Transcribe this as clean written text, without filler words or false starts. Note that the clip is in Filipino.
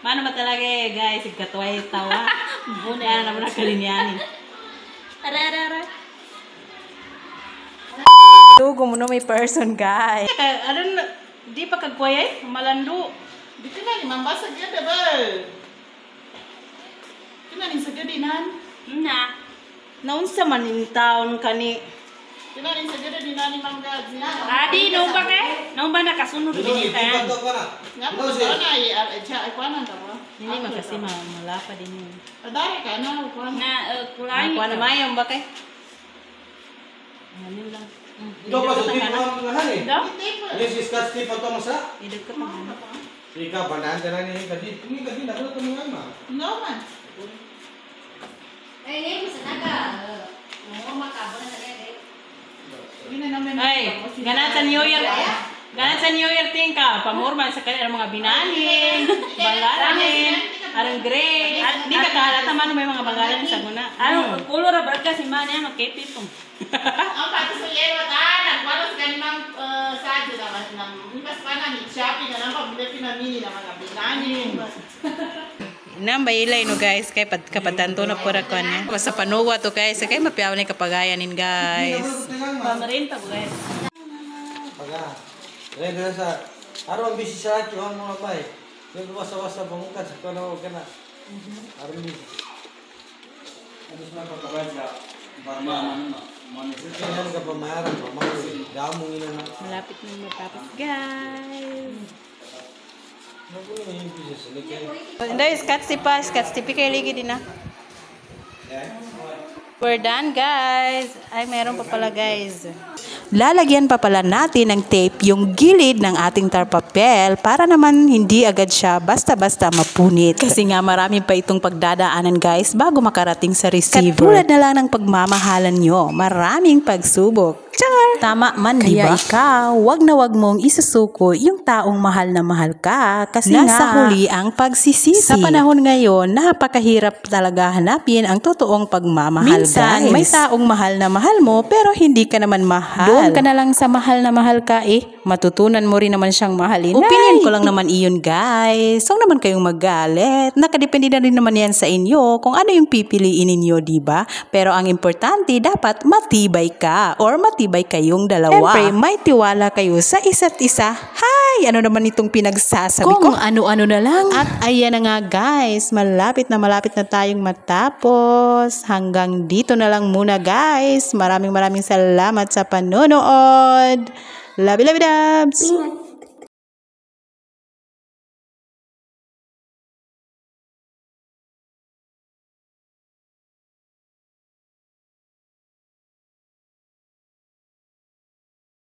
Mano ba talaga guys? Ikatway tawa. Buna naman ang kalinyanin. Ara. Tugo mo may person guys. Ano di pa kagway malando. Di ka na ni mambasag yan ba? Kinanin sa gadinan? Na. Naunsa man in taon kani. Kinanin sa gadinan ni Manggad. Adi no ba kay? No ba nakasunod din tayo? Nga po sa na ay siya ay kuanan ta ba? Hindi man kasi malapa din yun. Adari ka na kuan. Na kulay. Kuan na mayon ba kay? Ano lang. Ikaw pa sa tip mo nga hani. Yes, iskas tip ato masa. Idot ko man. Ika banaan ka na ni kadi. Tumi kadi na ko tumo ma. No man. Eh, mas naga. Oo, makabo na talaga. Ina naman. Ay, ganatan New Year. Ganatan New Year ting ka. Pamorman sa kanila mga binanin, bangalanin, arang gray. Di ka kahalata man may mga bangalanin sa muna. Ano, color ba kasi man yan magkepit po. Ang pati sa yewa ta, nagwaros ganimang sadyo naman ng ipas pa na ni shopping na lang pabili pinamili na mga binanin. Nambay ilay no guys kay kapatanto na pura ko niya. Basta panuwa to guys kay mapiaw ni kapagayanin guys. Pamarin pa guys. Paga. Dahil na sa araw bisi sa akin ang mga bay. Yung wasa-wasa bangukan sa kono kana. Araw bisi. Ano sa pagkabay sa barman Kaya ka pa mayroon pa, mga damong ina na. Malapit na matapos guys. Nagulo na yung pieces. Hindi, Scotch tipi kayo ligi din na. We're done guys. Ay, meron pa pala guys. Lalagyan pa pala natin ng tape yung gilid ng ating tarpapel para naman hindi agad siya basta-basta mapunit. Kasi nga marami pa itong pagdadaanan guys bago makarating sa receiver. Katulad na lang ng pagmamahalan nyo, maraming pagsubok. Char! Tama man, di ba? Kaya ikaw, wag na wag mong isusuko yung taong mahal na mahal ka kasi nasa huli ang pagsisisi. Sa panahon ngayon, napakahirap talaga hanapin ang totoong pagmamahal. Minsan, guys, may taong mahal na mahal mo pero hindi ka naman mahal. Doon ka na lang sa mahal na mahal ka matutunan mo rin naman siyang mahalin. Opinion ko lang naman iyon guys. Huwag naman kayong magalit. Nakadepende na rin naman yan sa inyo kung ano yung pipiliin ninyo, diba? Pero ang importante, dapat matibay ka or matibay kayong dalawa. Siyempre, may tiwala kayo sa isa't isa. Hi! Ano naman itong pinagsasabi ko? Kung ano-ano na lang. At ayan na nga guys, malapit na tayong matapos. Hanggang dito na lang muna guys. Maraming salamat sa panonood. Love you, love you, dubs!